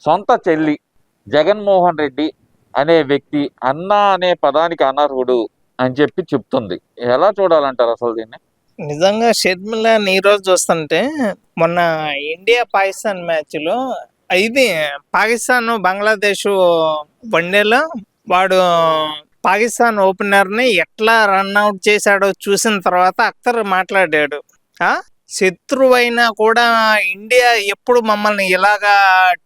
సొంత చెల్లి జగన్మోహన్ రెడ్డి అనే వ్యక్తి అన్న అనే పదానికి అనర్హుడు అని చెప్పి చెప్తుంది. ఎలా చూడాలంటారు అసలు దీన్ని? నిజంగా షర్మిలని ఈరోజు చూస్తుంటే మొన్న ఇండియా పాకిస్తాన్ మ్యాచ్లో ఇది పాకిస్తాన్ బంగ్లాదేశ్ వన్డేలో వాడు పాకిస్తాన్ ఓపెనర్ని ఎట్లా రన్అట్ చేశాడో చూసిన తర్వాత అఖ్తర్ మాట్లాడాడు. శత్రువైనా కూడా ఇండియా ఎప్పుడు మమ్మల్ని ఇలాగా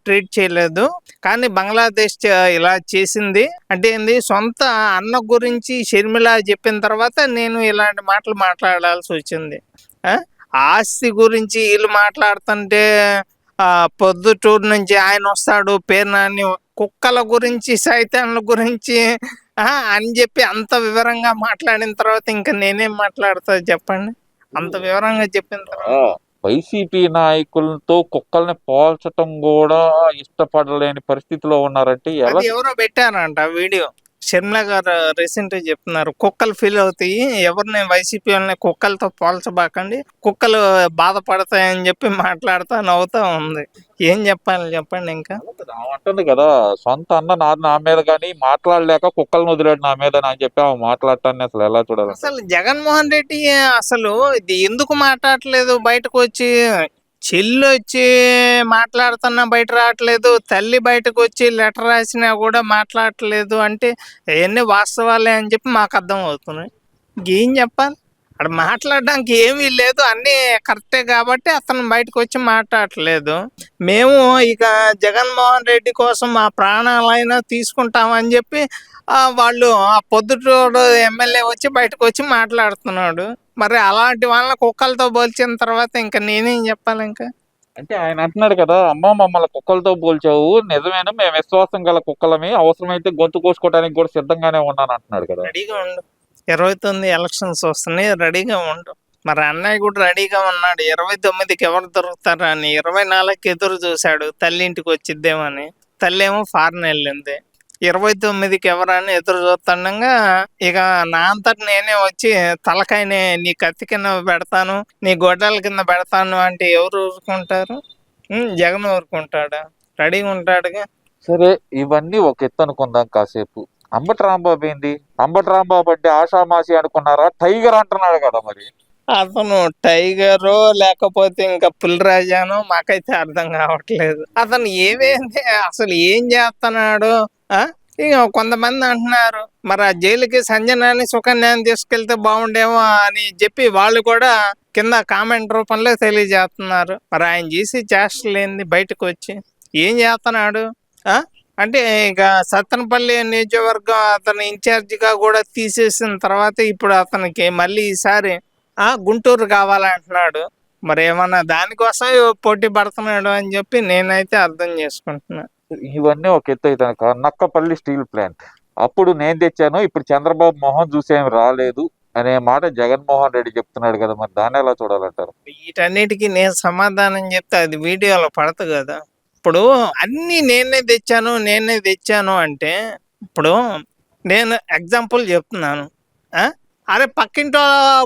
ట్రీట్ చేయలేదు, కానీ బంగ్లాదేశ్ ఇలా చేసింది అంటే ఏంది, సొంత అన్న గురించి షర్మిల చెప్పిన తర్వాత నేను ఇలాంటి మాటలు మాట్లాడాల్సి వచ్చింది. ఆస్తి గురించి వీళ్ళు మాట్లాడుతుంటే పొద్దుటూరు నుంచి ఆయన వస్తాడు పేరు నాని, కుక్కల గురించి సైతాన్ల గురించి అని చెప్పి అంత వివరంగా మాట్లాడిన తర్వాత ఇంకా నేనేం మాట్లాడుతా చెప్పండి. అంత వివరంగా చెప్పిన తర్వాత వైసీపీ నాయకులతో కుక్కల్ని పోల్చటం కూడా ఇష్టపడలేని పరిస్థితిలో ఉన్నారంటే ఎవరో పెట్టారంట వీడియో. షర్మిల గారు రీసెంట్ గా చెప్తున్నారు, కుక్కలు ఫీల్ అవుతాయి, ఎవరిని వైసీపీ వాళ్ళని కుక్కలతో పోల్చబాకండి, కుక్కలు బాధపడతాయని చెప్పి మాట్లాడుతూ నవ్వుతా ఉంది. ఏం చెప్పాలి చెప్పండి. ఇంకా అంటుంది కదా, సొంత అన్న నా మీద కానీ మాట్లాడలేక కుక్కలను వదిలేడు నా మీద అని చెప్పి ఆమె మాట్లాడటాన్ని అసలు ఎలా చూడాలి? అసలు జగన్మోహన్ రెడ్డి అసలు ఇది ఎందుకు మాట్లాడట్లేదు బయటకు వచ్చి? చెల్లి వచ్చి మాట్లాడుతున్నా బయట రావట్లేదు, తల్లి బయటకు వచ్చి లెటర్ రాసినా కూడా మాట్లాడట్లేదు అంటే అవన్నీ వాస్తవాలే అని చెప్పి మాకు అర్థం అవుతున్నాయి. ఇంకేం చెప్పాలి? అక్కడ మాట్లాడడానికి ఏమీ లేదు, అన్నీ కరెక్టే కాబట్టి అతను బయటకు వచ్చి మాట్లాడట్లేదు. మేము ఇక జగన్మోహన్ రెడ్డి కోసం మా ప్రాణాలైనా తీసుకుంటామని చెప్పి వాళ్ళు పొద్దుటూరు ఎమ్మెల్యే వచ్చి బయటకు వచ్చి మాట్లాడుతున్నాడు. మరి అలాంటి వాళ్ళని కుక్కలతో పోల్చిన తర్వాత ఇంకా నేనేం చెప్పాలి? ఇంకా అంటే ఆయన అంటున్నాడు కదా, అమ్మ మమ్మల్ని కుక్కలతో పోల్చావు, నిజమేనా, మేము విశ్వాసం గల కుక్కలమే, అవసరమైతే గొంతు కోసుకోవడానికి కూడా సిద్ధంగానే ఉన్నాను అంటున్నాడు కదా. రెడీగా ఉండు, 29 ఎలక్షన్స్ వస్తున్నాయి, రెడీగా ఉండు. మరి అన్నయ్య కూడా రెడీగా ఉన్నాడు. 29కి ఎవరు దొరుకుతారా అని 24కి ఎదురు చూశాడు, తల్లి ఇంటికి వచ్చిద్దేమని. తల్లి ఏమో ఫారెన్ వెళ్ళింది. 29కి ఎవరని ఎదురు చూస్తుండగా ఇక నా అంతటి నేనే వచ్చి తలకాయని నీ కత్తి కింద పెడతాను, నీ గొడ్డల కింద పెడతాను అంటే ఎవరు ఊరుకుంటారు? జగన్ ఊరుకుంటాడా? రెడీగా ఉంటాడుగా. సరే, ఇవన్నీ ఒక ఎత్తు అనుకుందాం కాసేపు. అంబటి రాంబాబు ఏంది? అంబటి రాంబాబు అంటే ఆషామాషి అనుకున్నారా? టైగర్ అంటున్నాడు కదా. మరి అతను టైగరు లేకపోతే ఇంకా పులిరాజాను మాకైతే అర్థం కావట్లేదు. అతను ఏమేంది, అసలు ఏం చేస్తున్నాడు? ఇక కొంతమంది అంటున్నారు మరి ఆ జైలుకి సంజనాన్ని సుకన్యాన్ని తీసుకెళ్తే బాగుండేమో అని చెప్పి వాళ్ళు కూడా కింద కామెంట్ రూపంలో తెలియజేస్తున్నారు. మరి ఆయన చేసి చేష్టలేంది బయటకు వచ్చి ఏం చేస్తున్నాడు? అంటే ఇక సత్తెనపల్లి నియోజకవర్గం అతను ఇన్ఛార్జిగా కూడా తీసేసిన తర్వాత ఇప్పుడు అతనికి మళ్ళీ ఈసారి గుంటూరు కావాలంటున్నాడు. మరి ఏమన్నా దానికోసం పోటీ పడుతున్నాడు అని చెప్పి నేనైతే అర్థం చేసుకుంటున్నా. ఇవన్నీ ఒక ఎత్తు అయితే నక్కపల్లి స్టీల్ ప్లాంట్ అప్పుడు నేను తెచ్చాను, ఇప్పుడు చంద్రబాబు మొహం చూసేం రాలేదు అనే మాట జగన్మోహన్ రెడ్డి చెప్తున్నాడు కదా. మరి దాన్ని ఎలా చూడాలంటారు? వీటన్నిటికీ నేను సమాధానం చెప్తే అది వీడియోలో పడదు కదా. ఇప్పుడు అన్నీ నేనే తెచ్చాను అంటే ఇప్పుడు నేను ఎగ్జాంపుల్ చెప్తున్నాను. అరే పక్కింటో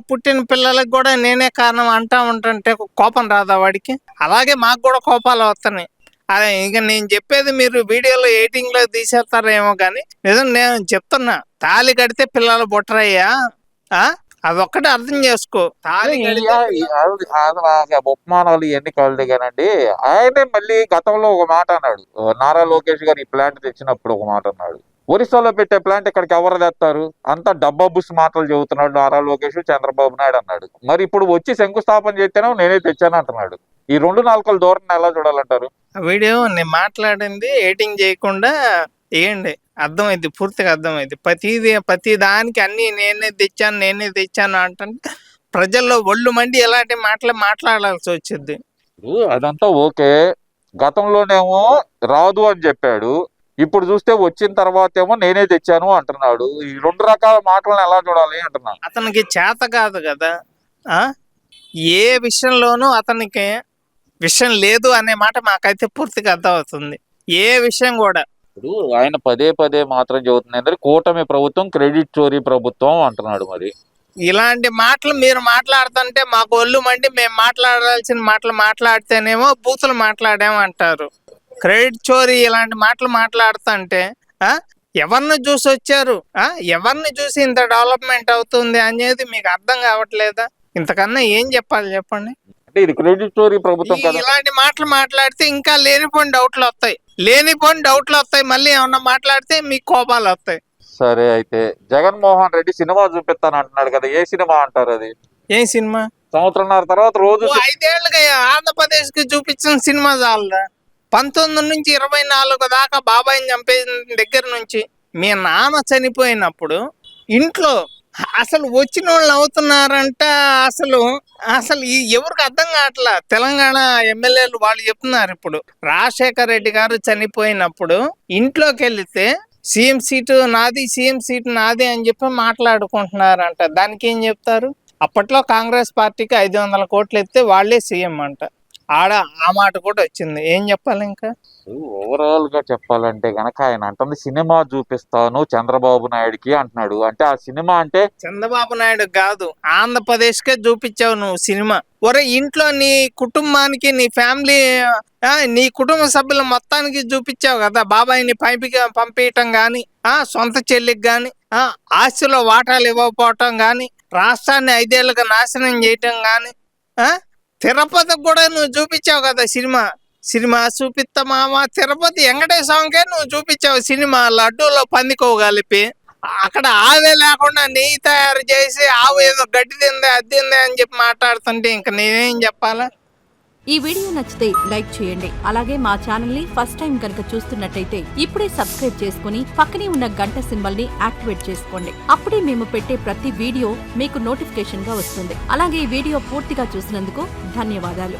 పుట్టిన పిల్లలకు కూడా నేనే కారణం అంటా ఉంటుంటే కోపం రాదా వాడికి? అలాగే మాకు కూడా కోపాలు వస్తున్నాయి. అదే ఇక నేను చెప్పేది మీరు వీడియోలో ఎడిటింగ్లో తీసేస్తారేమో కానీ నిజం నేను చెప్తున్నా, తాళి కడితే పిల్లలు పుట్టరయ్యా, అదొక్కటే అర్థం చేసుకో. ఉపమానాలు ఇవన్నీ కలదు కానండి. ఆయనే మళ్ళీ గతంలో ఒక మాట అన్నాడు, నారా లోకేష్ గారు ఈ ప్లాంట్ తెచ్చినప్పుడు ఒక మాట అన్నాడు, ఒరిస్సాలో పెట్టే ప్లాంట్ ఇక్కడికి ఎవరు తెస్తారు, అంతా డబ్బా బుస్ మాటలు చెబుతున్నాడు నారా లోకేష్ చంద్రబాబు నాయుడు అన్నాడు. మరి ఇప్పుడు వచ్చి శంకుస్థాపన చేస్తేనే నేనే తెచ్చాను అంటున్నాడు. ఈ 2 నాలుకల ధోరణి ఎలా చూడాలంటారు? వీడియో నేను మాట్లాడింది ఎడిటింగ్ చేయకుండా వేయండి, అర్థమైంది, పూర్తిగా అర్థమైంది. ప్రతి దానికి అన్ని నేనే తెచ్చాను అంటే ప్రజల్లో ఒళ్ళు మండి ఎలాంటి మాట్లాడాల్సి వచ్చింది. అదంతా ఓకే, గతంలోనేమో రాదు అని చెప్పాడు, ఇప్పుడు చూస్తే వచ్చిన తర్వాత ఏమో నేనే తెచ్చాను అంటున్నాడు. ఈ 2 రకాల మాటలను ఎలా చూడాలి అంటున్నాను. అతనికి చేత కాదు కదా. ఏ విషయంలోనూ అతనికి విషయం లేదు అనే మాట మాకైతే పూర్తిగా అర్థమవుతుంది. ఏ విషయం కూడా ఇప్పుడు ఆయన పదే మాత్రం చెబుతుంది, కూటమి ప్రభుత్వం క్రెడిట్ చోరీ ప్రభుత్వం అంటున్నాడు. మరి ఇలాంటి మాటలు మీరు మాట్లాడుతుంటే మాకు ఒళ్ళు మండి మేము మాట్లాడాల్సిన మాటలు మాట్లాడితేనేమో బూతులు మాట్లాడామంటారు. క్రెడిట్ చోరీ ఇలాంటి మాటలు మాట్లాడుతుంటే ఎవరిని చూసి వచ్చారు, ఎవరిని చూసి ఇంత డెవలప్మెంట్ అవుతుంది అనేది మీకు అర్థం కావట్లేదా? ఇంతకన్నా ఏం చెప్పాలి చెప్పండి? అంటే ఇది క్రెడిట్ స్టోరీ ప్రభుత్వం కదా. ఇలాంటి మాటలు మాట్లాడితే ఇంకా లేనిపోయిన డౌట్లు వస్తాయి, మళ్ళీ ఏమన్నా మాట్లాడితే మీకు కోపాలు వస్తాయి. సరే, అయితే జగన్మోహన్ రెడ్డి సినిమా చూపిస్తాను అంటున్నాడు కదా, ఏ సినిమా అంటారు అది? ఏం సినిమా? సంవత్సరంన్నర తర్వాత రోజు 5 ఏళ్ళుగా ఆంధ్రప్రదేశ్ కి చూపించిన సినిమా చాలదా? 19 నుంచి 24 దాకా బాబాయిని చంపేసిన దగ్గర నుంచి మీ నాన్న చనిపోయినప్పుడు ఇంట్లో అసలు వచ్చిన వాళ్ళు అవుతున్నారంట. అసలు ఎవరికి అర్థం కావట్లా. తెలంగాణ ఎమ్మెల్యేలు వాళ్ళు చెప్తున్నారు, ఇప్పుడు రాజశేఖర్ రెడ్డి గారు చనిపోయినప్పుడు ఇంట్లోకి వెళితే సీఎం సీటు నాది అని చెప్పి మాట్లాడుకుంటున్నారంట. దానికి ఏం చెప్తారు? అప్పట్లో కాంగ్రెస్ పార్టీకి 500 కోట్లు ఎత్తే వాళ్లే సీఎం అంట. ఆ మాట కూడా వచ్చింది. ఏం చెప్పాలి ఇంకా? ఓవరాల్ గా చెప్పాలంటే గనక ఆయన అంటుంది సినిమా చూపిస్తాను చంద్రబాబు నాయుడుకి అంటున్నాడు. అంటే ఆ సినిమా అంటే చంద్రబాబు నాయుడు కాదు, ఆంధ్రప్రదేశ్ కే చూపించావు నువ్వు సినిమా. ఒరే, ఇంట్లో నీ కుటుంబానికి, నీ ఫ్యామిలీ, నీ కుటుంబ సభ్యుల మొత్తానికి చూపించావు కదా. బాబాయిని పంపించటం గాని, సొంత చెల్లికి గాని, ఆస్తిలో వాటాలు ఇవ్వకపోవటం గాని, రాష్ట్రాన్ని 5 ఏళ్ళుగా నాశనం చేయటం గాని, తిరుపతికి కూడా నువ్వు చూపించావు కదా సినిమా చూపిస్తా మామ. తిరుపతి వెంకటేశ్వర స్వామికే నువ్వు చూపించావు సినిమా. లడ్డూలో పందికోగలిపి అక్కడ ఆవే లేకుండా నెయ్యి తయారు చేసి ఆవు ఏదో గడ్డి తిందే అది తిందే అని చెప్పి మాట్లాడుతుంటే ఇంకా నేనేం చెప్పాలా? ఈ వీడియో నచ్చితే లైక్ చేయండి. అలాగే మా ఛానల్ ని ఫస్ట్ టైం కనుక చూస్తున్నట్టయితే ఇప్పుడే సబ్స్క్రైబ్ చేసుకుని పక్కనే ఉన్న గంట సింబల్ ని యాక్టివేట్ చేసుకోండి. అప్పుడే మేము పెట్టే ప్రతి వీడియో మీకు నోటిఫికేషన్ గా వస్తుంది. అలాగే ఈ వీడియో పూర్తిగా చూసినందుకు ధన్యవాదాలు.